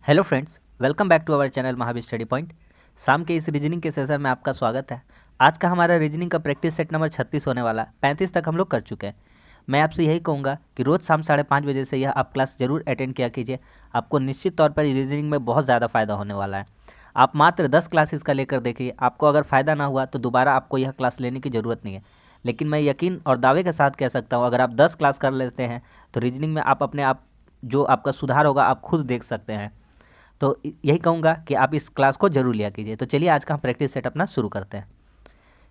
Hello friends, welcome back to our channel Mahavir study point. शाम के इस रीजनिंग के सेशन में आपका स्वागत है। आज का हमारा रीजनिंग का प्रैक्टिस सेट नंबर 36 होने वाला है। 35 तक हम लोग कर चुके हैं। मैं आपसे यही कहूँगा कि रोज़ शाम 5:30 बजे से यह आप क्लास जरूर अटेंड किया कीजिए। आपको निश्चित तौर पर रीजनिंग में बहुत ज़्यादा फ़ायदा होने वाला है। आप मात्र 10 क्लासेस का लेकर देखिए, आपको अगर फ़ायदा ना हुआ तो दोबारा आपको यह क्लास लेने की ज़रूरत नहीं है। लेकिन मैं यकीन और दावे के साथ कह सकता हूँ, अगर आप 10 क्लास कर लेते हैं तो रीजनिंग में आप अपने आप जो आपका सुधार होगा आप खुद देख सकते हैं। तो यही कहूँगा कि आप इस क्लास को जरूर लिया कीजिए। तो चलिए आज का हम प्रैक्टिस सेट अपना शुरू करते हैं।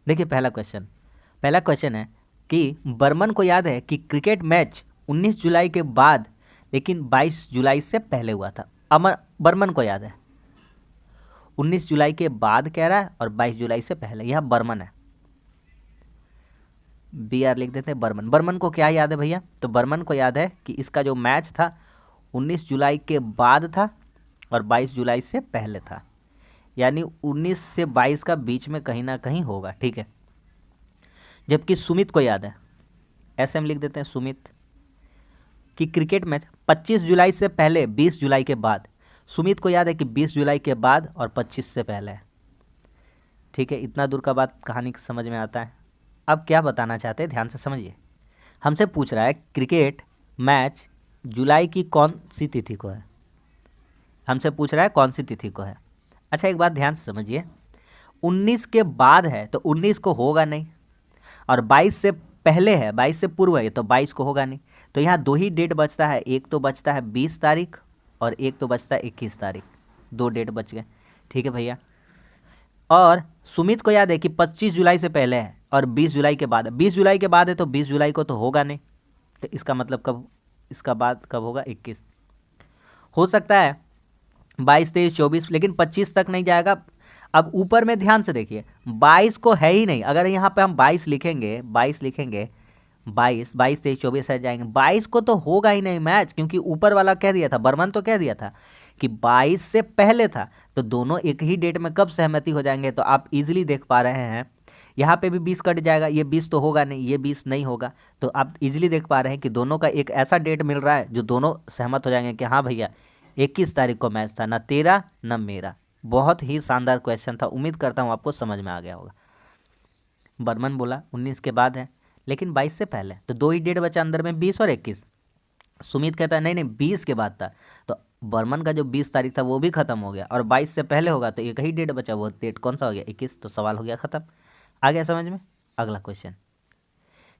देखिए पहला क्वेश्चन है कि बर्मन को याद है कि क्रिकेट मैच 19 जुलाई के बाद लेकिन 22 जुलाई से पहले हुआ था। अमर बर्मन को याद है, 19 जुलाई के बाद कह रहा है और 22 जुलाई से पहले। यह बर्मन है, BR लिख देते हैं। बर्मन को क्या याद है भैया? तो बर्मन को याद है कि इसका जो मैच था 19 जुलाई के बाद था और 22 जुलाई से पहले था, यानी 19 से 22 का बीच में कहीं ना कहीं होगा। ठीक है। जबकि सुमित को याद है, SM लिख देते हैं सुमित, कि क्रिकेट मैच 25 जुलाई से पहले 20 जुलाई के बाद। सुमित को याद है कि 20 जुलाई के बाद और 25 से पहले है। ठीक है, इतना दूर का बात कहानी समझ में आता है। अब क्या बताना चाहते हैं ध्यान से समझिए। हमसे पूछ रहा है क्रिकेट मैच जुलाई की कौन सी तिथि को है। हमसे पूछ रहा है कौन सी तिथि को है। अच्छा, एक बात ध्यान से समझिए, 19 के बाद है तो 19 को होगा नहीं, और 22 से पहले है, 22 से पूर्व है तो 22 को होगा नहीं। तो यहाँ दो ही डेट बचता है, एक तो बचता है 20 तारीख और एक तो बचता है 21 तारीख। दो डेट बच गए। ठीक है भैया। और सुमित को याद है कि 25 जुलाई से पहले है और 20 जुलाई के बाद है। 20 जुलाई के बाद है तो 20 जुलाई को तो होगा नहीं, तो इसका मतलब कब, इसका बाद कब होगा? 21 हो सकता है, 22, 23, 24, लेकिन 25 तक नहीं जाएगा। अब ऊपर में ध्यान से देखिए, 22 को है ही नहीं। अगर यहाँ पे हम 22 लिखेंगे, 22 22, 23, 24 आ जाएंगे। 22 को तो होगा ही नहीं मैच, क्योंकि ऊपर वाला कह दिया था, बर्मन तो कह दिया था कि 22 से पहले था। तो दोनों एक ही डेट में कब सहमति हो जाएंगे? तो आप इजीली देख पा रहे हैं, यहाँ पे भी 20 कट जाएगा, ये 20 तो होगा नहीं, ये 20 नहीं होगा। तो आप इजीली देख पा रहे हैं कि दोनों का एक ऐसा डेट मिल रहा है जो दोनों सहमत हो जाएंगे कि हाँ भैया 21 तारीख को मैच था, ना तेरा ना मेरा। बहुत ही शानदार क्वेश्चन था, उम्मीद करता हूँ आपको समझ में आ गया होगा। बर्मन बोला 19 के बाद है लेकिन 22 से पहले, तो दो ही डेट बचा अंदर में, 20 और 21। सुमित कहता है नहीं नहीं 20 के बाद था, तो बर्मन का जो 20 तारीख था वो भी खत्म हो गया, और 22 से पहले होगा तो एक ही डेट बचा, वो डेट कौन सा हो गया? 21। तो सवाल हो गया खत्म। आ गया समझ में? अगला क्वेश्चन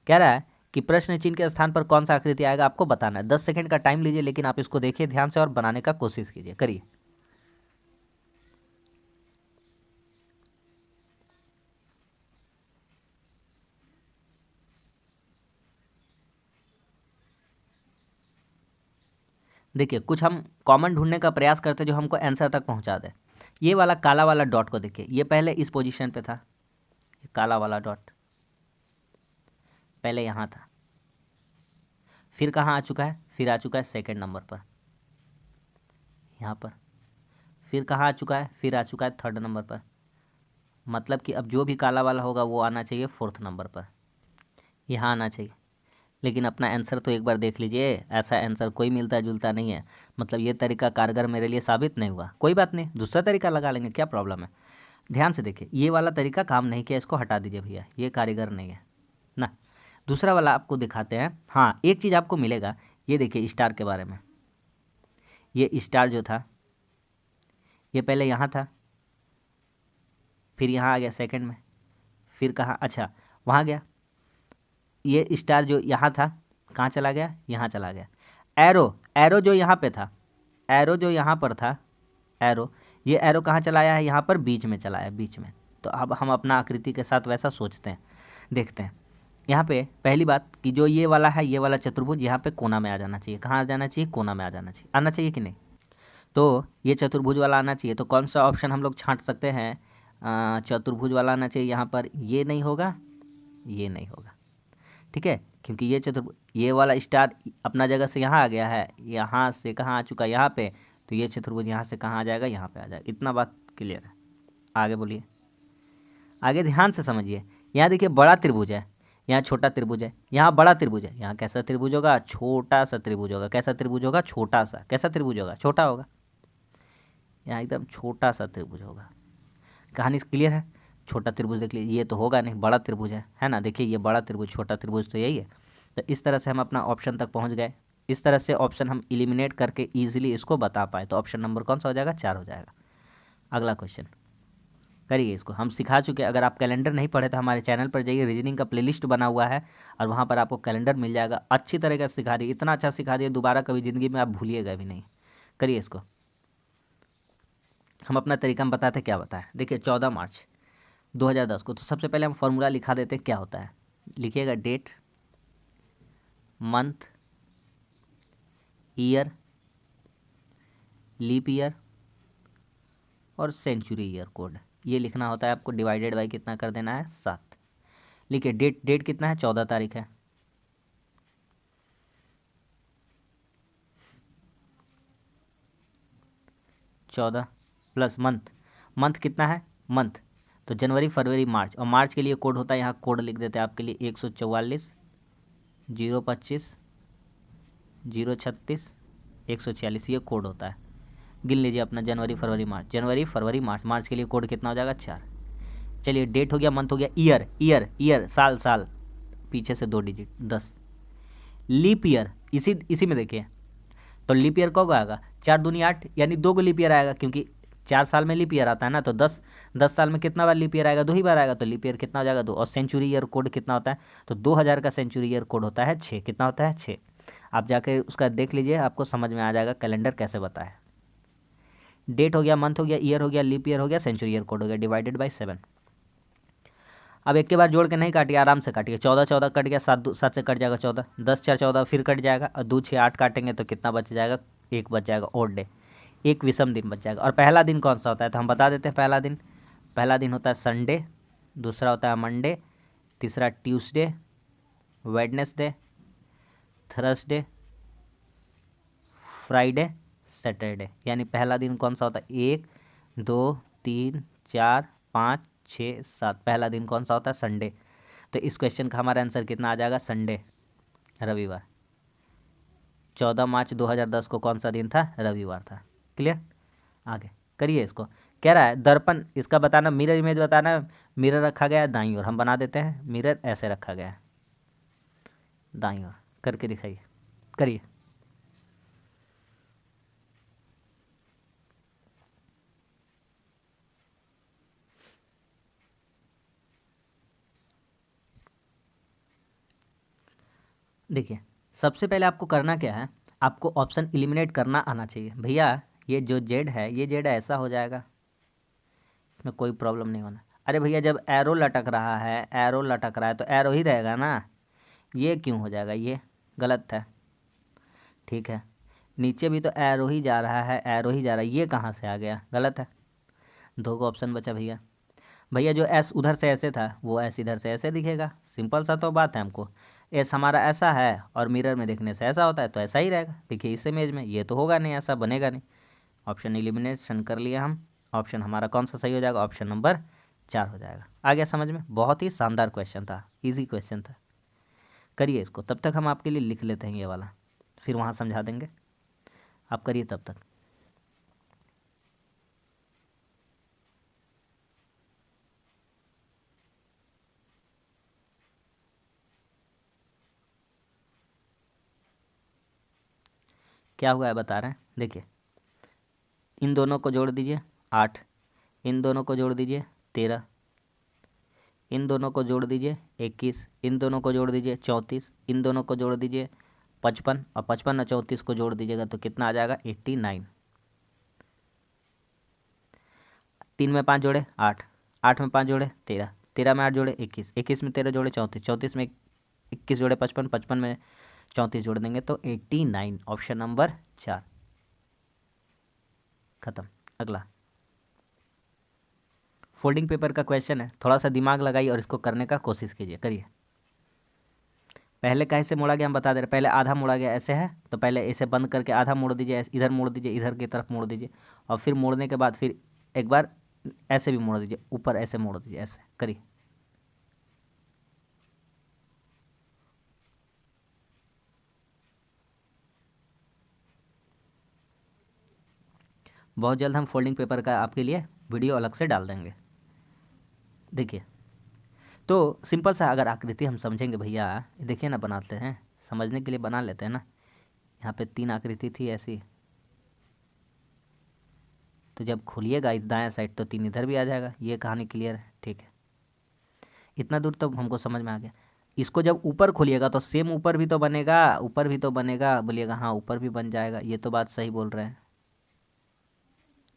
कह रहा है कि प्रश्न चिन्ह के स्थान पर कौन सा आकृति आएगा, आपको बताना है। 10 सेकंड का टाइम लीजिए, लेकिन आप इसको देखिए ध्यान से और बनाने का कोशिश कीजिए, करिए। देखिए, कुछ हम कॉमन ढूंढने का प्रयास करते जो हमको आंसर तक पहुंचा दे। ये वाला काला वाला डॉट को देखिए, ये पहले इस पोजीशन पे था, ये काला वाला डॉट पहले यहाँ था, फिर कहाँ आ चुका है? फिर आ चुका है सेकंड नंबर पर, यहाँ पर। फिर कहाँ आ चुका है? फिर आ चुका है थर्ड नंबर पर। मतलब कि अब जो भी काला वाला होगा वो आना चाहिए फोर्थ नंबर पर, यहाँ आना चाहिए। लेकिन अपना आंसर तो एक बार देख लीजिए, ऐसा आंसर कोई मिलता जुलता नहीं है। मतलब ये तरीका कारगर मेरे लिए साबित नहीं हुआ। कोई बात नहीं, दूसरा तरीका लगा लेंगे, क्या प्रॉब्लम है। ध्यान से देखिए, ये वाला तरीका काम नहीं किया, इसको हटा दीजिए भैया, ये कारीगर नहीं है ना। दूसरा वाला आपको दिखाते हैं। हाँ, एक चीज़ आपको मिलेगा, ये देखिए स्टार के बारे में। ये स्टार जो था ये पहले यहाँ था, फिर यहाँ आ गया सेकंड में, फिर कहाँ? अच्छा, वहाँ गया। ये स्टार जो यहाँ था कहाँ चला गया? यहाँ चला गया। एरो जो यहाँ पे था, एरो जो यहाँ पर था, एरो, ये एरो कहाँ चलाया है? यहाँ पर बीच में चलाया, बीच में। तो अब हम अपना आकृति के साथ वैसा सोचते हैं, देखते हैं। यहाँ पे पहली बात कि जो ये वाला है, ये वाला चतुर्भुज यहाँ पे कोना में आ जाना चाहिए। कहाँ आ जाना चाहिए? कोना में आ जाना चाहिए। आना चाहिए कि नहीं? तो ये चतुर्भुज वाला आना चाहिए। तो कौन सा ऑप्शन हम लोग छांट सकते हैं? चतुर्भुज वाला आना चाहिए। यहाँ पर ये नहीं होगा, ये नहीं होगा। ठीक है, क्योंकि ये चतुर्भुज, ये वाला स्टार अपना जगह से यहाँ आ गया है, यहाँ से कहाँ आ चुका? यहाँ पे। तो ये चतुर्भुज यहाँ से कहाँ आ जाएगा? यहाँ पे आ जाएगा। इतना बात क्लियर है। आगे बोलिए, आगे ध्यान से समझिए। यहाँ देखिए बड़ा त्रिभुज है, यहाँ छोटा त्रिभुज है, यहाँ बड़ा त्रिभुज है, यहाँ कैसा त्रिभुज होगा? छोटा सा त्रिभुज होगा। कैसा त्रिभुज होगा? छोटा सा। कैसा त्रिभुज होगा? छोटा होगा। यहाँ एकदम छोटा सा त्रिभुज होगा। कहानी क्लियर है? छोटा त्रिभुज देख लीजिए, ये तो होगा नहीं, बड़ा त्रिभुज है ना। देखिए ये बड़ा त्रिभुज, छोटा त्रिभुज तो यही है। तो इस तरह से हम अपना ऑप्शन तक पहुंच गए। इस तरह से ऑप्शन हम इलिमिनेट करके ईजिली इसको बता पाए। तो ऑप्शन नंबर कौन सा हो जाएगा? 4 हो जाएगा। अगला क्वेश्चन करिए इसको। हम सिखा चुके हैं। अगर आप कैलेंडर नहीं पढ़े तो हमारे चैनल पर जाइए, रीजनिंग का प्लेलिस्ट बना हुआ है और वहाँ पर आपको कैलेंडर मिल जाएगा। अच्छी तरीके से सिखा दिए, इतना अच्छा सिखा दिए, दोबारा कभी ज़िंदगी में आप भूलिएगा भी नहीं। करिए इसको। हम अपना तरीका हम बताते क्या बताएं। देखिए 14 मार्च 2010 को, तो सबसे पहले हम फॉर्मूला लिखा देते क्या होता है। लिखिएगा date, month, year, leap year और सेंचुरी ईयर कोड। ये लिखना होता है आपको। डिवाइडेड बाई कितना कर देना है? 7। लिखिए डेट, डेट कितना है? 14 तारीख है। चौदह प्लस मंथ, मंथ कितना है? मंथ तो जनवरी फरवरी मार्च, और मार्च के लिए कोड होता है, यहाँ कोड लिख देते हैं आपके लिए 144 025 036 146, ये कोड होता है। गिन लीजिए अपना जनवरी फरवरी मार्च, जनवरी फरवरी मार्च, मार्च के लिए कोड कितना हो जाएगा? 4। चलिए डेट हो गया, मंथ हो गया, ईयर, ईयर ईयर साल, साल पीछे से 2 डिजिट 10। लीप ईयर इसी में देखिए, तो लीप ईयर कब आएगा? 4 दूनी 8, यानी 2 को लीप ईयर आएगा, क्योंकि 4 साल में लीप ईयर आता है ना। तो 10 साल में कितना बार लीप ईयर आएगा? 2 ही बार आएगा। तो लीप ईयर कितना हो जाएगा? 2। और सेंचुरी ईयर कोड कितना होता है? तो 2000 का सेंचुरी ईयर कोड होता है 6। कितना होता है? 6। आप जाके उसका देख लीजिए, आपको समझ में आ जाएगा कैलेंडर कैसे बताए। डेट हो गया, मंथ हो गया, ईयर हो गया, लीप ईयर हो गया, सेंचुरी ईयर कोड हो गया, डिवाइडेड बाई 7। अब एक के बाद जोड़ के नहीं काटिए, आराम से काटिए। 14 14 कट गया, 7 7 से कट जाएगा 14, 10 4 14 फिर कट जाएगा, और 2 6 8 काटेंगे तो कितना बच जाएगा? 1 बच जाएगा, ओड डे, एक विषम दिन बच जाएगा। और पहला दिन कौन सा होता है? तो हम बता देते हैं। पहला दिन होता है संडे, दूसरा होता है मंडे, तीसरा Tuesday, Wednesday, Thursday, Friday, Saturday. यानी पहला दिन कौन सा होता है? 1 2 3 4 5 6 7। पहला दिन कौन सा होता है? संडे। तो इस क्वेश्चन का हमारा आंसर कितना आ जाएगा? संडे, रविवार। 14 मार्च 2010 को कौन सा दिन था? रविवार था। क्लियर? आगे करिए इसको। कह रहा है दर्पण, इसका बताना, मिरर इमेज बताना। मिरर रखा गया है दाईं ओर, हम बना देते हैं। मिरर ऐसे रखा गया है दाईं ओर, करके दिखाइए। करिए। देखिए सबसे पहले आपको करना क्या है, आपको ऑप्शन एलिमिनेट करना आना चाहिए। भैया ये जो जेड है, ये जेड ऐसा हो जाएगा, इसमें कोई प्रॉब्लम नहीं होना। अरे भैया जब एरो लटक रहा है, एरो लटक रहा है तो एरो ही रहेगा ना, ये क्यों हो जाएगा? ये गलत है। ठीक है, नीचे भी तो एरो ही जा रहा है, एरो ही जा रहा है, ये कहाँ से आ गया? गलत है। 2 का ऑप्शन बचा भैया। भैया जो एस उधर से ऐसे था, वो एस इधर से ऐसे दिखेगा। सिंपल सा तो बात है। हमको एस हमारा ऐसा है और मिरर में देखने से ऐसा होता है, तो ऐसा ही रहेगा। देखिए इस इमेज में ये तो होगा नहीं, ऐसा बनेगा नहीं। ऑप्शन एलिमिनेशन कर लिया हम। ऑप्शन हमारा कौन सा सही हो जाएगा? ऑप्शन नंबर 4 हो जाएगा। आ गया समझ में? बहुत ही शानदार क्वेश्चन था, ईजी क्वेश्चन था। करिए इसको, तब तक हम आपके लिए लिख लेते हैं ये वाला, फिर वहाँ समझा देंगे। आप करिए तब तक। क्या हुआ है बता रहे हैं। देखिए इन दोनों को जोड़ दीजिए 8, इन दोनों को जोड़ दीजिए 13, इन दोनों को जोड़ दीजिए 21, इन दोनों को जोड़ दीजिए 34, इन दोनों को जोड़ दीजिए 55, और 55 और 34 को जोड़ दीजिएगा तो कितना आ जाएगा? 89। 3 में 5 जोड़े 8, 8 में 5 जोड़े 13, 13 में 8 जोड़े 21, 21 में 13 जोड़े 34, 34 में 21 जोड़े 55, 55 में 34 जोड़ देंगे तो 89। ऑप्शन नंबर 4 खत्म। अगला फोल्डिंग पेपर का क्वेश्चन है, थोड़ा सा दिमाग लगाइए और इसको करने का कोशिश कीजिए। करिए। पहले कैसे मोड़ा गया हम बता दे रहे। पहले आधा मोड़ा गया ऐसे है, तो पहले इसे बंद करके आधा मोड़ दीजिए, इधर मोड़ दीजिए, इधर की तरफ मोड़ दीजिए, और फिर मोड़ने के बाद फिर एक बार ऐसे भी मोड़ दीजिए, ऊपर ऐसे मोड़ दीजिए, ऐसे करिए। बहुत जल्द हम फोल्डिंग पेपर का आपके लिए वीडियो अलग से डाल देंगे। देखिए, तो सिंपल सा अगर आकृति हम समझेंगे भैया, देखिए ना, बनाते हैं, समझने के लिए बना लेते हैं ना। यहाँ पे 3 आकृति थी ऐसी, तो जब खोलिएगा इस दाएं साइड तो 3 इधर भी आ जाएगा। ये कहानी क्लियर है, ठीक है। इतना दूर तो हमको समझ में आ गया। इसको जब ऊपर खोलिएगा तो सेम ऊपर भी तो बनेगा, ऊपर भी तो बनेगा, बोलिएगा हाँ ऊपर भी बन जाएगा। ये तो बात सही बोल रहे हैं,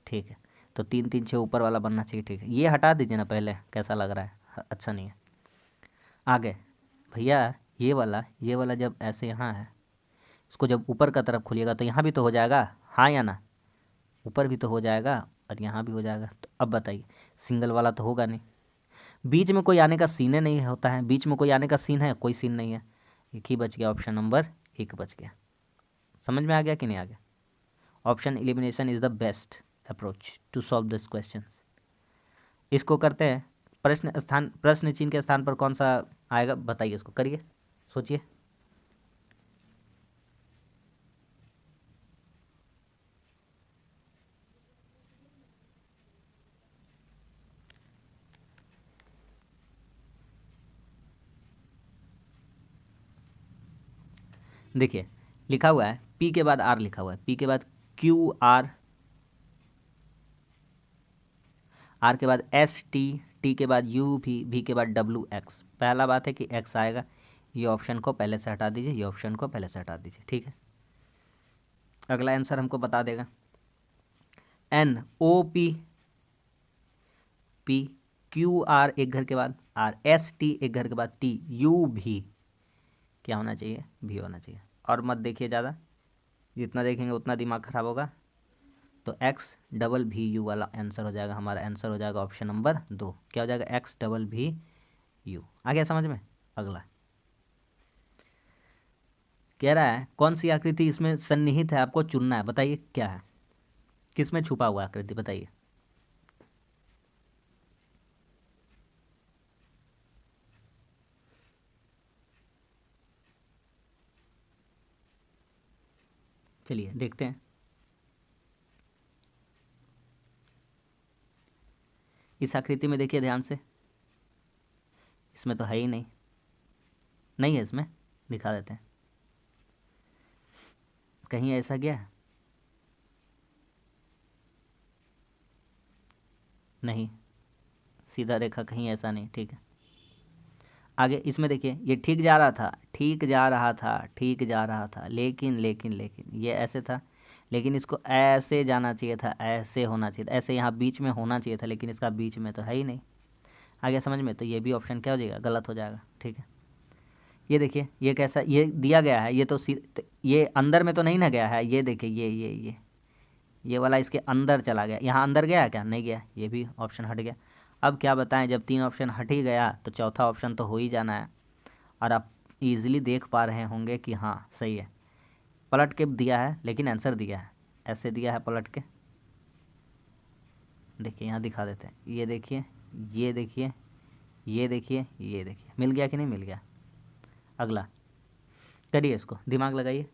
ठीक है। तो 3 3 6 ऊपर वाला बनना चाहिए, ठीक है। ये हटा दीजिए ना पहले, कैसा लग रहा है, अच्छा नहीं है। आगे भैया, ये वाला जब ऐसे यहाँ है, इसको जब ऊपर का तरफ खोलिएगा तो यहाँ भी तो हो जाएगा, हाँ या ना, ऊपर भी तो हो जाएगा और यहाँ भी हो जाएगा। तो अब बताइए, सिंगल वाला तो होगा नहीं, बीच में कोई आने का सीन नहीं होता है, बीच में कोई आने का सीन है, कोई सीन नहीं है। एक ही बच गया, ऑप्शन नंबर 1 बच गया। समझ में आ गया कि नहीं आ गया? Option elimination is the best approach to solve this question. इसको करते हैं, प्रश्न चिन्ह के स्थान पर कौन सा आएगा बताइए, इसको करिए, सोचिए। देखिए, लिखा हुआ है पी के बाद आर, लिखा हुआ है पी के बाद क्यू आर, आर के बाद एस टी, टी के बाद यू भी के बाद डब्ल्यू एक्स। पहला बात है कि एक्स आएगा, ये ऑप्शन को पहले से हटा दीजिए, ये ऑप्शन को पहले से हटा दीजिए, ठीक है। अगला आंसर हमको बता देगा N O P, P Q R एक घर के बाद आर, एस टी एक घर के बाद टी, यू भी क्या होना चाहिए, भी होना चाहिए। और मत देखिए ज़्यादा, जितना देखेंगे उतना दिमाग खराब होगा। तो एक्स डबल भी यू वाला आंसर हो जाएगा, हमारा आंसर हो जाएगा ऑप्शन नंबर 2। क्या हो जाएगा, एक्स डबल भी यू। आ गया समझ में? अगला कह रहा है कौन सी आकृति इसमें सन्निहित है, आपको चुनना है, बताइए क्या है, किस में छुपा हुआ आकृति, बताइए। चलिए देखते हैं। इस आकृति में देखिए ध्यान से, इसमें तो है ही नहीं, नहीं है इसमें, दिखा देते हैं। कहीं ऐसा गया है? नहीं, सीधा रेखा कहीं ऐसा नहीं, ठीक है। आगे इसमें देखिए, ये ठीक जा रहा था, ठीक जा रहा था, ठीक जा रहा था, लेकिन लेकिन लेकिन ये ऐसे था, लेकिन इसको ऐसे जाना चाहिए था, ऐसे होना चाहिए था, ऐसे यहाँ बीच में होना चाहिए था, लेकिन इसका बीच में तो है ही नहीं। आगे समझ में? तो ये भी ऑप्शन क्या हो जाएगा, गलत हो जाएगा, ठीक है। ये देखिए, ये कैसा ये दिया गया है, ये तो ये अंदर में तो नहीं ना गया है, ये देखिए, ये वाला इसके अंदर चला गया, यहाँ अंदर गया है क्या, नहीं गया, ये भी ऑप्शन हट गया। अब क्या बताएं, जब 3 ऑप्शन हट ही गया तो चौथा ऑप्शन तो हो ही जाना है। और आप इजीली देख पा रहे होंगे कि हाँ सही है, पलट के दिया है लेकिन आंसर दिया है, ऐसे दिया है पलट के। देखिए यहाँ दिखा देते हैं, ये देखिए, ये देखिए, ये देखिए, ये देखिए, मिल गया कि नहीं मिल गया? अगला करिए, इसको दिमाग लगाइए।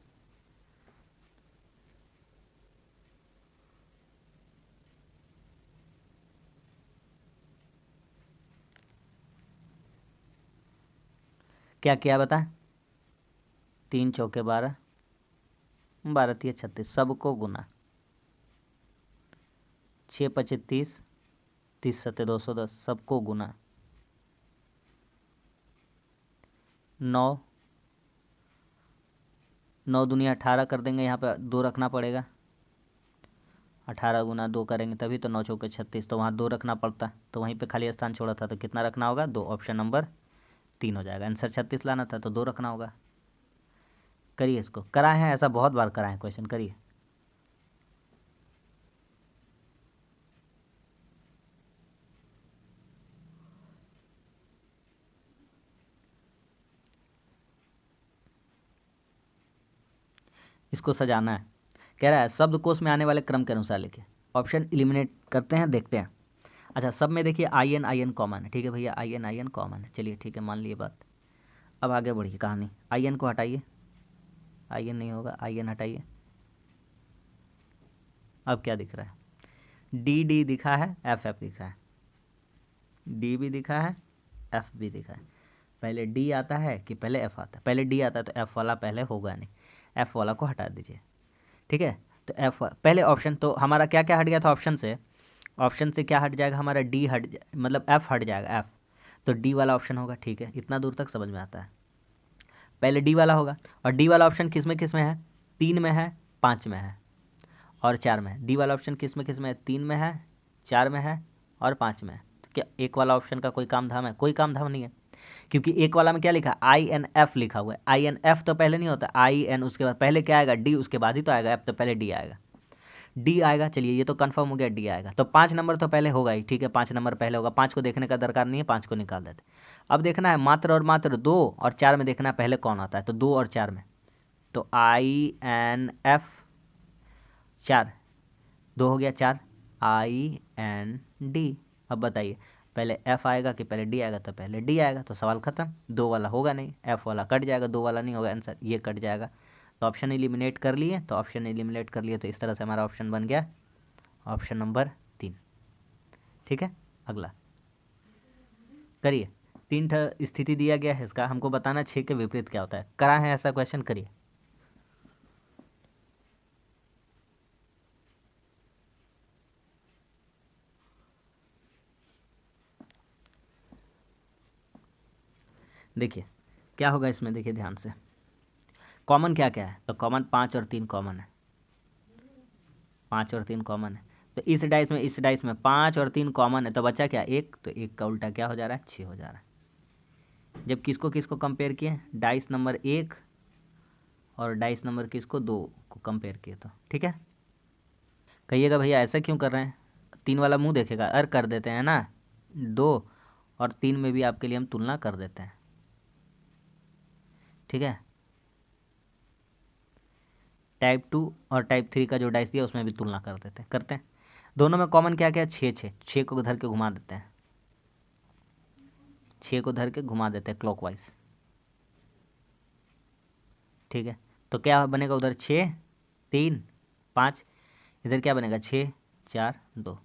क्या किया बता, 3 चौके 12, 12 तिया 36, सबको गुना, 6 25 30, 30 सत्ते 210, सबको गुना 9, 9 दूनी 18 कर देंगे, यहाँ पे 2 रखना पड़ेगा, 18 गुना 2 करेंगे तभी तो 9 चौके 36, तो वहाँ 2 रखना पड़ता, तो वहीं पे खाली स्थान छोड़ा था, तो कितना रखना होगा, 2, ऑप्शन नंबर 3 हो जाएगा। आंसर 36 लाना था तो 2 रखना होगा। करिए, इसको कराए हैं, ऐसा बहुत बार कराए हैं क्वेश्चन, करिए। इसको सजाना है, कह रहा है शब्दकोश में आने वाले क्रम के अनुसार लिखे। ऑप्शन एलिमिनेट करते हैं, देखते हैं। अच्छा, सब में देखिए आई एन कॉमन है, ठीक है भैया, आई एन कॉमन है, चलिए ठीक है, मान लिए बात। अब आगे बढ़िए कहानी, आई एन को हटाइए, आई एन नहीं होगा, आई एन हटाइए। अब क्या दिख रहा है, डी डी दिखा है, एफ एफ दिखा है, डी भी दिखा है, एफ भी दिखा है। पहले डी आता है कि पहले एफ आता है? पहले डी आता है तो एफ वाला पहले होगा नहीं, एफ वाला को हटा दीजिए। ठीक है, तो एफ पहले ऑप्शन तो हमारा क्या क्या हट गया था ऑप्शन से? ऑप्शन से क्या हट जाएगा हमारा? डी हट मतलब एफ हट जाएगा, एफ, तो डी वाला ऑप्शन होगा। ठीक है, इतना दूर तक समझ में आता है। पहले डी वाला होगा, और डी वाला ऑप्शन किस में है? 3 में है, 5 में है और 4 में है। डी वाला ऑप्शन किस में है? 3 में है, 4 में है और 5 में है। तो क्या एक वाला ऑप्शन का कोई काम धाम है? कोई काम धाम नहीं है, क्योंकि एक वाला में क्या लिखा? आई एन एफ लिखा हुआ है। आई एन एफ तो पहले नहीं होता, आई एन उसके बाद पहले क्या आएगा? डी, उसके बाद ही तो आएगा एफ, तो पहले डी आएगा, डी आएगा। चलिए ये तो कंफर्म हो गया, डी आएगा। तो 5 नंबर तो पहले होगा ही। ठीक है, 5 नंबर पहले होगा, 5 को देखने का दरकार नहीं है, 5 को निकाल देते। अब देखना है मात्र और मात्र 2 और 4 में देखना है पहले कौन आता है। तो 2 और 4 में, तो आई एन एफ 4, 2 हो गया, 4 आई एन डी। अब बताइए पहले एफ आएगा कि पहले डी आएगा? तो पहले डी आएगा, तो सवाल खत्म। 2 वाला होगा नहीं, एफ वाला कट जाएगा, 2 वाला नहीं होगा, आंसर ये कट जाएगा। तो ऑप्शन एलिमिनेट कर लिए, तो ऑप्शन एलिमिनेट कर लिए, तो इस तरह से हमारा ऑप्शन बन गया ऑप्शन नंबर 3। ठीक है, अगला करिए। 3 स्थिति दिया गया है, इसका हमको बताना 6 के विपरीत क्या होता है। करा है ऐसा क्वेश्चन, करिए। देखिए क्या होगा इसमें, देखिए ध्यान से। कॉमन क्या क्या है? तो कॉमन 5 और 3 कॉमन है, 5 और 3 कॉमन है। तो इस डाइस में 5 और 3 कॉमन है, तो बचा क्या? 1, तो 1 का उल्टा क्या हो जा रहा है? 6 हो जा रहा है। जब किसको किसको कंपेयर किए? डाइस नंबर 1 और डाइस नंबर किसको? 2 को कंपेयर किए। तो ठीक है, कहिएगा भैया ऐसा क्यों कर रहे हैं? 3 वाला मुंह देखेगा, अर कर देते हैं ना, 2 और 3 में भी आपके लिए हम तुलना कर देते हैं। ठीक है, टाइप 2 और टाइप 3 का जो डाइस दिया उसमें भी तुलना कर देते हैं, करते हैं। दोनों में कॉमन क्या क्या है? 6 6, 6 को धर के घुमा देते हैं, 6 को धर के घुमा देते हैं क्लॉकवाइज। ठीक है, तो क्या बनेगा उधर? 6 3 5, इधर क्या बनेगा? 6 4 2,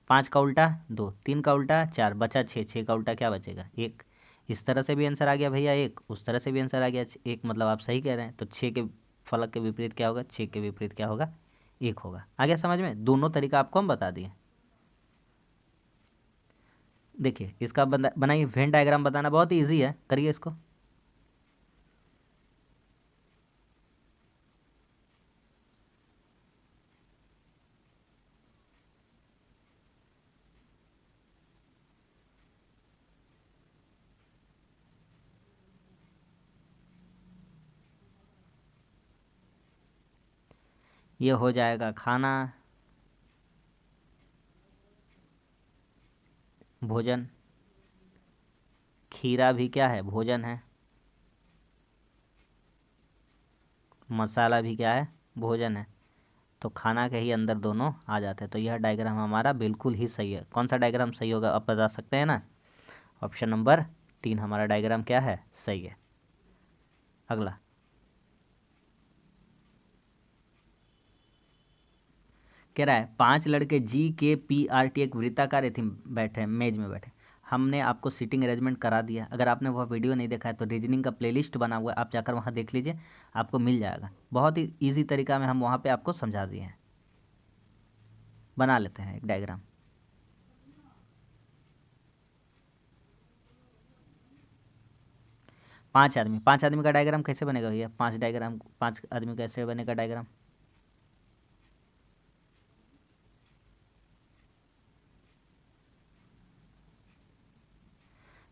5 का उल्टा 2, 3 का उल्टा 4, बचा 6, 6 का उल्टा क्या बचेगा? 1। इस तरह से भी आंसर आ गया भैया 1, उस तरह से भी आंसर आ गया 1, मतलब आप सही कह रहे हैं। तो 6 के फलक के विपरीत क्या होगा? 6 के विपरीत क्या होगा? 1 होगा। आ गया समझ में? दोनों तरीका आपको हम बता दिए। देखिए इसका बनाइए वेन डायग्राम, बताना बहुत ईजी है, करिए इसको। ये हो जाएगा खाना, भोजन, खीरा भी क्या है? भोजन है, मसाला भी क्या है? भोजन है। तो खाना के ही अंदर दोनों आ जाते हैं। तो यह डायग्राम हमारा बिल्कुल ही सही है। कौन सा डायग्राम सही होगा आप बता सकते हैं ना? ऑप्शन नंबर 3 हमारा डायग्राम क्या है? सही है। अगला कह रहा है 5 लड़के GKPRT एक वृत्ताकार थीम बैठे, मेज में बैठे। हमने आपको सीटिंग अरेंजमेंट करा दिया। अगर आपने वह वीडियो नहीं देखा है तो रीजनिंग का प्लेलिस्ट बना हुआ है, आप जाकर वहाँ देख लीजिए, आपको मिल जाएगा। बहुत ही ईजी तरीका में हम वहाँ पे आपको समझा दिए हैं। बना लेते हैं एक डायग्राम। पांच आदमी का डायग्राम कैसे बनेगा भैया? 5 आदमी कैसे बनेगा डायग्राम?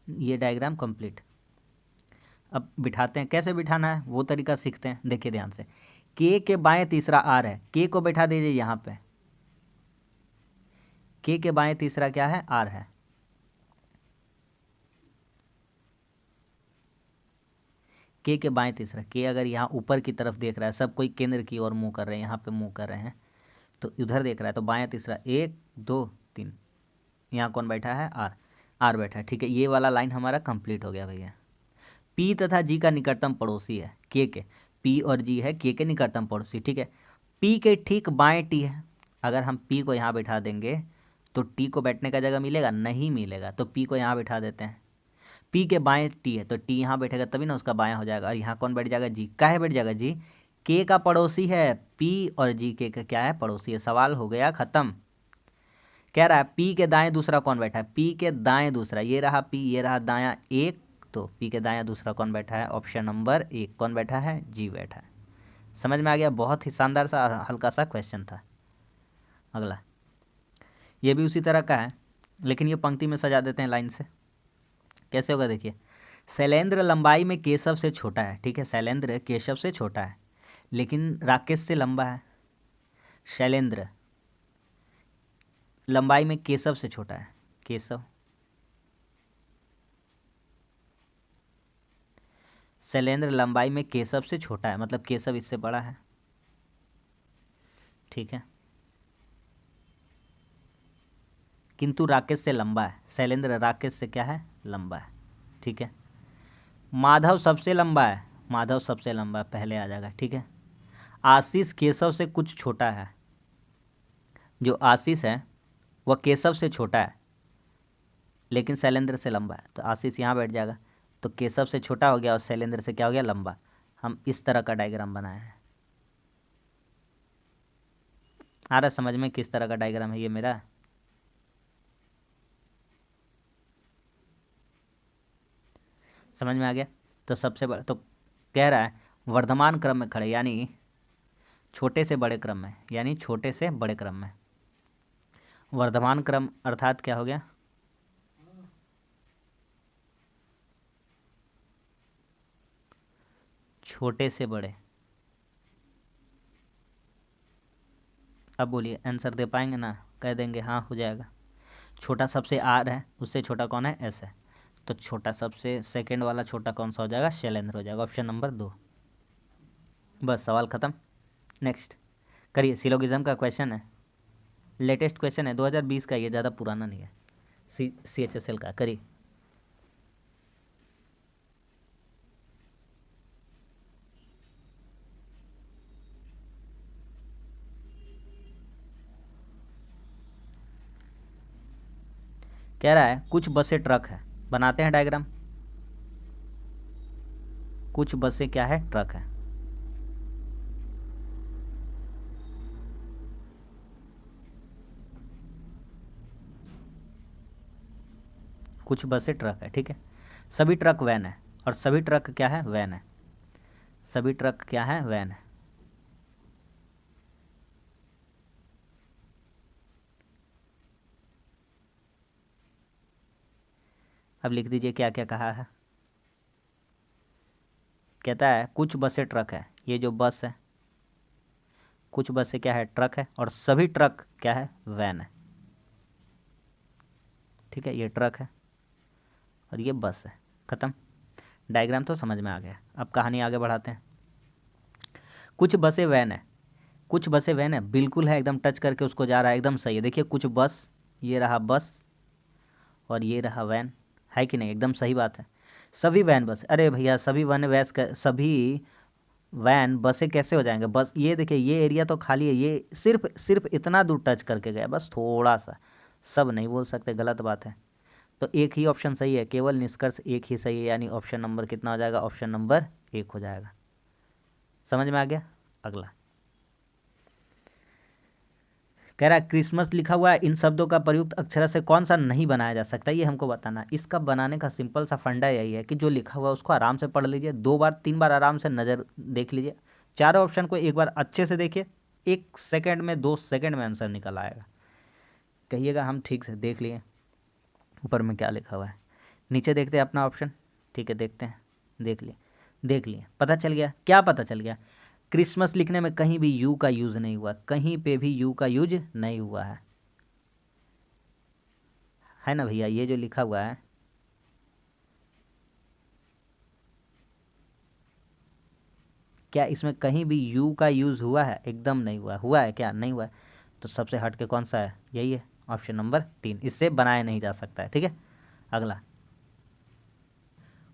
ये डायग्राम कंप्लीट। अब बिठाते हैं, कैसे बिठाना है वो तरीका सीखते हैं। देखिए ध्यान से, के बाएं तीसरा आर है, के को बैठा दीजिए यहाँ पे। के बाएं तीसरा क्या है? आर है। के बाएं तीसरा, के अगर यहाँ ऊपर की तरफ देख रहा है, सब कोई केंद्र की ओर मुंह कर रहे हैं, यहाँ पे मुंह कर रहे हैं, तो इधर देख रहा है, तो बाएं तीसरा 1 2 3, यहाँ कौन बैठा है? आर, आर बैठा है। ठीक है, ये वाला लाइन हमारा कंप्लीट हो गया भैया। पी तथा जी का निकटतम पड़ोसी है के, पी और जी है के निकटतम पड़ोसी। ठीक है, पी के ठीक बाएं टी है, अगर हम पी को यहाँ बैठा देंगे तो टी को बैठने का जगह मिलेगा, नहीं मिलेगा। तो पी को यहाँ बैठा देते हैं, पी के बाएं टी है तो टी यहाँ बैठेगा तभी ना उसका बायां हो जाएगा। और यहाँ कौन बैठ जाएगा, जी। काहे बैठ जाएगा, जी। के का पड़ोसी है पी और जी के का क्या है, पड़ोसी है। सवाल हो गया खत्म। कह रहा है पी के दाएं दूसरा कौन बैठा है, पी के दाएं दूसरा, ये रहा पी, ये रहा दायां एक, तो पी के दायां दूसरा कौन बैठा है, ऑप्शन नंबर एक कौन बैठा है, जी बैठा है। समझ में आ गया, बहुत ही शानदार सा हल्का सा क्वेश्चन था। अगला ये भी उसी तरह का है, लेकिन ये पंक्ति में सजा देते हैं लाइन से। कैसे होगा देखिए, शैलेंद्र लंबाई में केशव से छोटा है, ठीक है, शैलेंद्र केशव से छोटा है लेकिन राकेश से लंबा है। शैलेंद्र लंबाई में केशव से छोटा है, केशव, शैलेंद्र लंबाई में केशव से छोटा है, मतलब केशव इससे बड़ा है, ठीक है, किंतु राकेश से लंबा है। शैलेंद्र राकेश से क्या है, लंबा है, ठीक है। माधव सबसे लंबा है, माधव सबसे लंबा है, पहले आ जाएगा, ठीक है। आशीष केशव से कुछ छोटा है, जो आशीष है वह केशव से छोटा है लेकिन शैलेंद्र से लंबा है, तो आशीष यहाँ बैठ जाएगा, तो केशव से छोटा हो गया और शैलेंद्र से क्या हो गया, लंबा। हम इस तरह का डायग्राम बनाए हैं। आ रहा समझ में किस तरह का डायग्राम है ये मेरा। समझ में आ गया। तो सबसे बड़ा तो कह रहा है वर्धमान क्रम में खड़े, यानी छोटे से बड़े क्रम में, यानी छोटे से बड़े क्रम में। वर्धमान क्रम अर्थात क्या हो गया, छोटे से बड़े। अब बोलिए आंसर दे पाएंगे ना, कह देंगे हाँ हो जाएगा। छोटा सबसे आर है, उससे छोटा कौन है, एस है, तो छोटा सबसे सेकंड वाला छोटा कौन सा हो जाएगा, शैलेंद्र हो जाएगा, ऑप्शन नंबर 2। बस सवाल ख़त्म। नेक्स्ट करिए, सिलोगिज्म का क्वेश्चन है, लेटेस्ट क्वेश्चन है, 2020 का, ये ज़्यादा पुराना नहीं है, CHSL का। करिए। कह रहा है कुछ बसें ट्रक है, बनाते हैं डायग्राम। कुछ बसें क्या है, ट्रक है। कुछ बसें ट्रक है, ठीक है। सभी ट्रक वैन है, और सभी ट्रक क्या है, वैन है। सभी ट्रक क्या है, वैन है। अब लिख दीजिए क्या क्या कहा है। कहता है कुछ बसें ट्रक है, ये जो बस है, कुछ बसें क्या है, ट्रक है, और सभी ट्रक क्या है, वैन है, ठीक है। ये ट्रक है और ये बस है, ख़त्म। डायग्राम तो समझ में आ गया। अब कहानी आगे बढ़ाते हैं। कुछ बसें वैन है, कुछ बसें वैन है, बिल्कुल है, एकदम टच करके उसको जा रहा है, एकदम सही है। देखिए कुछ बस, ये रहा बस और ये रहा वैन, है कि नहीं, एकदम सही बात है। सभी वैन बस, अरे भैया सभी वैन सभी वैन बसें कैसे हो जाएंगे, बस ये देखिए ये एरिया तो खाली है, ये सिर्फ सिर्फ इतना दूर टच करके गया, बस थोड़ा सा, सब नहीं बोल सकते, गलत बात है। तो एक ही ऑप्शन सही है, केवल निष्कर्ष एक ही सही है, यानी ऑप्शन नंबर कितना हो जाएगा, ऑप्शन नंबर 1 हो जाएगा। समझ में आ गया। अगला कह रहा है क्रिसमस लिखा हुआ है, इन शब्दों का प्रयुक्त अक्षर से कौन सा नहीं बनाया जा सकता, ये हमको बताना है। इसका बनाने का सिंपल सा फंडा यही है कि जो लिखा हुआ है उसको आराम से पढ़ लीजिए, 2 बार 3 बार आराम से नज़र देख लीजिए, चारों ऑप्शन को एक बार अच्छे से देखिए, 1 सेकंड में 2 सेकंड में आंसर निकल आएगा। कहिएगा हम ठीक से देख लिए ऊपर में क्या लिखा हुआ है, नीचे देखते हैं अपना ऑप्शन, ठीक है, देखते हैं, देख लिए, पता चल गया, क्या पता चल गया, क्रिसमस लिखने में कहीं भी यू का यूज़ नहीं हुआ, कहीं पे भी यू का यूज नहीं हुआ है ना भैया। ये जो लिखा हुआ है, क्या इसमें कहीं भी यू का यूज़ हुआ है, एकदम नहीं हुआ, हुआ है क्या, नहीं हुआ है। तो सबसे हट के कौन सा है, यही है, ऑप्शन नंबर 3, इससे बनाया नहीं जा सकता है, ठीक है। अगला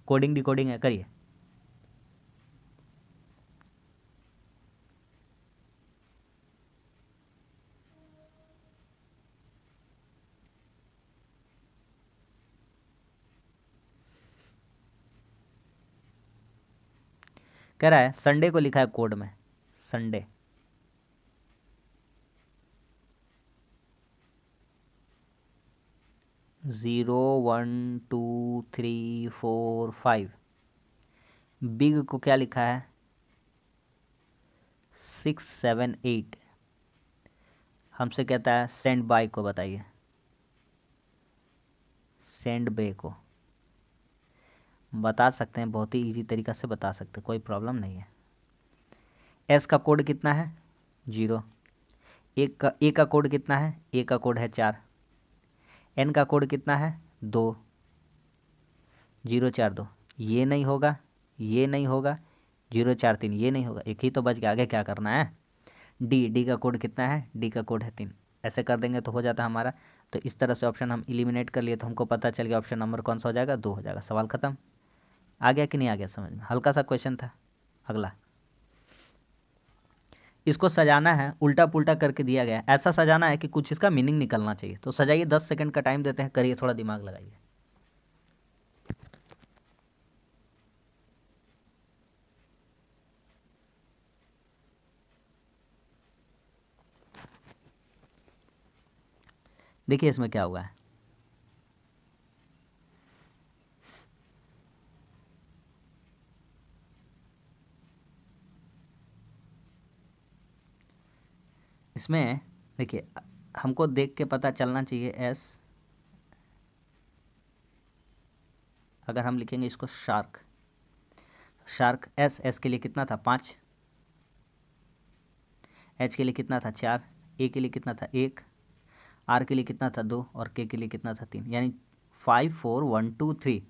कोडिंग डिकोडिंग है, करिए। कह रहा है संडे को लिखा है कोड में, संडे। ज़ीरो 1 2 3 4 5। बिग को क्या लिखा है 6 7 8। हमसे कहता है सेंड बाय को बताइए, सेंड बे को बता सकते हैं, बहुत ही इजी तरीका से बता सकते हैं, कोई प्रॉब्लम नहीं है। एस का कोड कितना है 0। ए का कोड कितना है, ए का कोड है 4। एन का कोड कितना है 2, 0 4 2। ये नहीं होगा, ये नहीं होगा, 0 4 3 ये नहीं होगा, एक ही तो बच गया, आगे क्या करना है। डी का कोड कितना है, डी का कोड है 3। ऐसे कर देंगे तो हो जाता है हमारा। तो इस तरह से ऑप्शन हम एलिमिनेट कर लिए, तो हमको पता चल गया ऑप्शन नंबर कौन सा हो जाएगा, 2 हो जाएगा। सवाल खत्म। आ गया कि नहीं आ गया समझ में, हल्का सा क्वेश्चन था। अगला, इसको सजाना है, उल्टा पुल्टा करके दिया गया है, ऐसा सजाना है कि कुछ इसका मीनिंग निकलना चाहिए। तो सजाइए, 10 सेकंड का टाइम देते हैं, करिए, थोड़ा दिमाग लगाइए। देखिए इसमें क्या हुआ है। इसमें देखिए, हमको देख के पता चलना चाहिए एस, अगर हम लिखेंगे इसको शार्क, शार्क एस, एस के लिए कितना था 5, एच के लिए कितना था 4, ए के लिए कितना था 1, आर के लिए कितना था 2 और के लिए कितना था 3, यानी 5 4 1 2 3,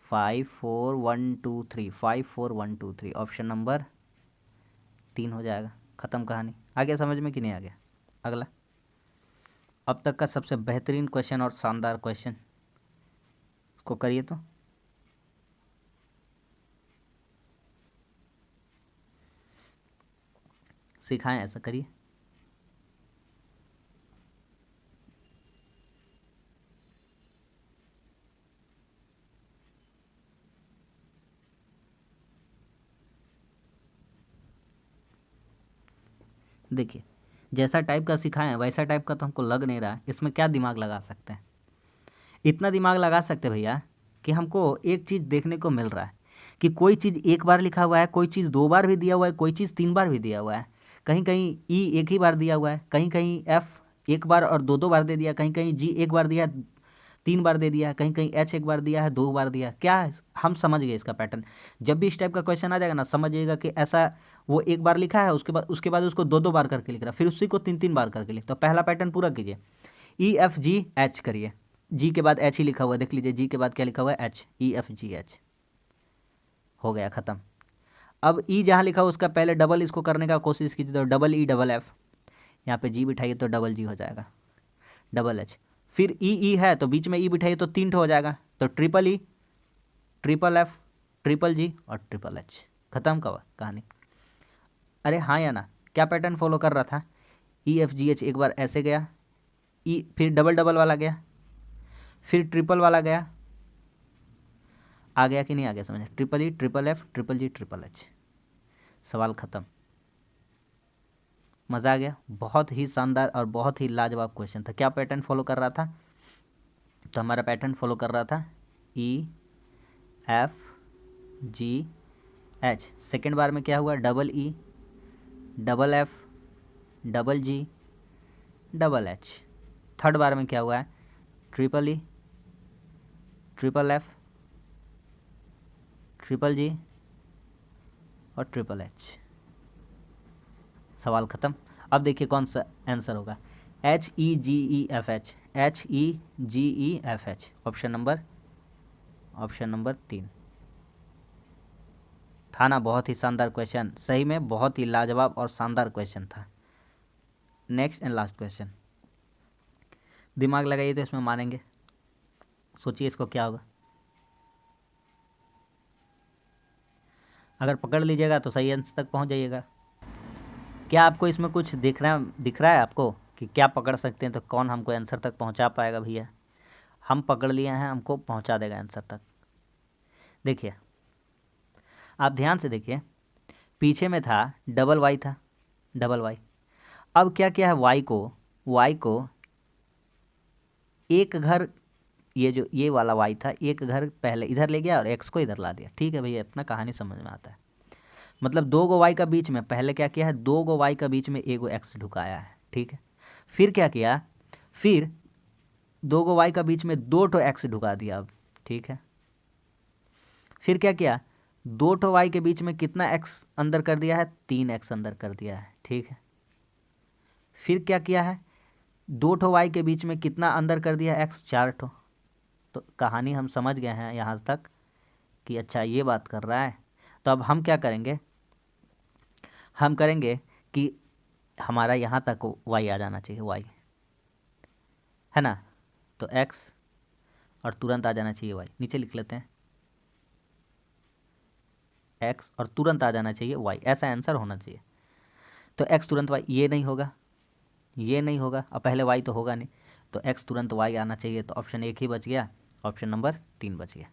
5 4 1 2 3, 5 4 1 2 3, ऑप्शन नंबर 3 हो जाएगा। ख़त्म कहानी। आ गया समझ में कि नहीं आ गया। अगला, अब तक का सबसे बेहतरीन क्वेश्चन और शानदार क्वेश्चन, इसको करिए तो। सिखाएं, ऐसा करिए। देखिए जैसा टाइप का सिखाएं वैसा टाइप का तो हमको लग नहीं रहा है। इसमें क्या दिमाग लगा सकते हैं, इतना दिमाग लगा सकते हैं भैया कि हमको एक चीज़ देखने को मिल रहा है कि कोई चीज़ एक बार लिखा हुआ है, कोई चीज़ 2 बार भी दिया हुआ है, कोई चीज़ 3 बार भी दिया हुआ है, कहीं कहीं ई एक ही बार दिया हुआ है, कहीं कहीं एफ एक बार और 2 2 बार दे दिया, कहीं कहीं जी एक बार दिया 3 बार दे दिया, कहीं कहीं एच एक बार दिया है 2 बार दिया। क्या है? हम समझ गए इसका पैटर्न। जब भी इस टाइप का क्वेश्चन आ जाएगा ना, समझिएगा कि ऐसा वो एक बार लिखा है, उसके बाद उसको 2 2 बार करके लिख रहा है, फिर उसी को 3 3 बार करके लिख। तो पहला पैटर्न पूरा कीजिए, ई एफ जी एच करिए, जी के बाद एच ही लिखा हुआ है, देख लीजिए जी के बाद क्या लिखा हुआ है एच, ई एफ जी एच, हो गया ख़त्म। अब ई जहाँ लिखा हुआ उसका पहले डबल इसको करने का कोशिश कीजिए, तो डबल ई डबल एफ, यहाँ पे जी बिठाइए तो डबल जी हो जाएगा, डबल एच, फिर ई है तो बीच में ई बिठाइए तो 3 हो जाएगा, तो triple E, triple F, triple G और ट्रिपल एच। ख़त्म का कहानी। अरे हाँ या ना, क्या पैटर्न फॉलो कर रहा था, ई एफ जी एच एक बार ऐसे गया, ई फिर डबल डबल वाला गया, फिर ट्रिपल वाला गया, आ गया कि नहीं आ गया समझ, triple E triple F triple जी ट्रिपल एच, सवाल ख़त्म। मज़ा आ गया, बहुत ही शानदार और बहुत ही लाजवाब क्वेश्चन था। क्या पैटर्न फॉलो कर रहा था, तो हमारा पैटर्न फॉलो कर रहा था E F G H, second बार में क्या हुआ double E double F double G double H, third बार में क्या हुआ है triple E triple F triple G और ट्रिपल एच, सवाल ख़त्म। अब देखिए कौन सा आंसर होगा, H E G E F H, H E G E F H, option number 3 था ना। बहुत ही शानदार क्वेश्चन, सही में बहुत ही लाजवाब और शानदार क्वेश्चन था। नेक्स्ट एंड लास्ट क्वेश्चन, दिमाग लगाइए तो इसमें मानेंगे, सोचिए इसको क्या होगा। अगर पकड़ लीजिएगा तो सही आंसर तक पहुंच जाइएगा। क्या आपको इसमें कुछ दिख रहा है आपको कि क्या पकड़ सकते हैं, तो कौन हमको आंसर तक पहुंचा पाएगा भैया। हम पकड़ लिए हैं, हमको पहुंचा देगा आंसर तक। देखिए आप ध्यान से देखिए, पीछे में था डबल वाई था, डबल वाई। अब क्या किया है, वाई को एक घर, ये जो ये वाला वाई था एक घर पहले इधर ले गया और एक्स को इधर ला दिया। ठीक है भैया, इतना कहानी समझ में आता है। मतलब दो गो वाई का बीच में पहले क्या किया है, दो गो वाई का बीच में एक गो एक्स ढुकाया है। ठीक है, फिर क्या किया, फिर दो गो वाई का बीच में दो ठो एक्स ढुका दिया अब। ठीक है, फिर क्या किया, दो ठो वाई के बीच में कितना एक्स अंदर कर दिया है, 3x अंदर कर दिया है। ठीक है, फिर क्या किया है, दो ठो वाई के बीच में कितना अंदर कर दिया एक्स, 4 ठो। तो कहानी हम समझ गए हैं यहाँ तक कि अच्छा ये बात कर रहा है। तो अब हम क्या करेंगे, हम करेंगे कि हमारा यहाँ तक वाई आ जाना चाहिए, वाई है ना, तो एक्स और तुरंत आ जाना चाहिए वाई। नीचे लिख लेते हैं एक्स और तुरंत आ जाना चाहिए वाई, ऐसा आंसर होना चाहिए। तो एक्स तुरंत वाई, ये नहीं होगा, ये नहीं होगा, और पहले वाई तो होगा नहीं, तो एक्स तुरंत वाई आना चाहिए। तो ऑप्शन 1 ही बच गया, ऑप्शन नंबर 3 बच गया।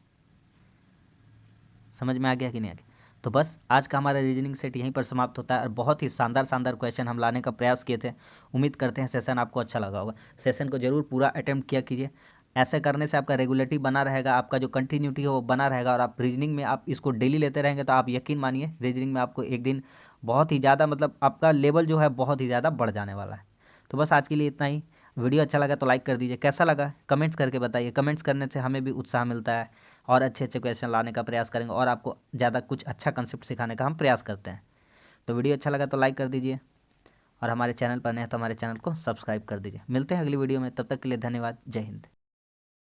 समझ में आ गया कि नहीं आ गया? तो बस आज का हमारा रीजनिंग सेट यहीं पर समाप्त होता है, और बहुत ही शानदार शानदार क्वेश्चन हम लाने का प्रयास किए थे। उम्मीद करते हैं सेशन आपको अच्छा लगा होगा। सेशन को जरूर पूरा अटेम्प्ट किया कीजिए। ऐसे करने से आपका रेगुलरिटी बना रहेगा, आपका जो कंटिन्यूटी है वो बना रहेगा, और आप रीजनिंग में आप इसको डेली लेते रहेंगे तो आप यकीन मानिए रीजनिंग में आपको एक दिन बहुत ही ज़्यादा, मतलब आपका लेवल जो है बहुत ही ज़्यादा बढ़ जाने वाला है। तो बस आज के लिए इतना ही। वीडियो अच्छा लगा तो लाइक कर दीजिए, कैसा लगा कमेंट्स करके बताइए। कमेंट्स करने से हमें भी उत्साह मिलता है, और अच्छे अच्छे क्वेश्चन लाने का प्रयास करेंगे, और आपको ज़्यादा कुछ अच्छा कंसेप्ट सिखाने का हम प्रयास करते हैं। तो वीडियो अच्छा लगा तो लाइक कर दीजिए, और हमारे चैनल पर नए हैं तो हमारे चैनल को सब्सक्राइब कर दीजिए। मिलते हैं अगली वीडियो में, तब तक के लिए धन्यवाद। जय हिंद।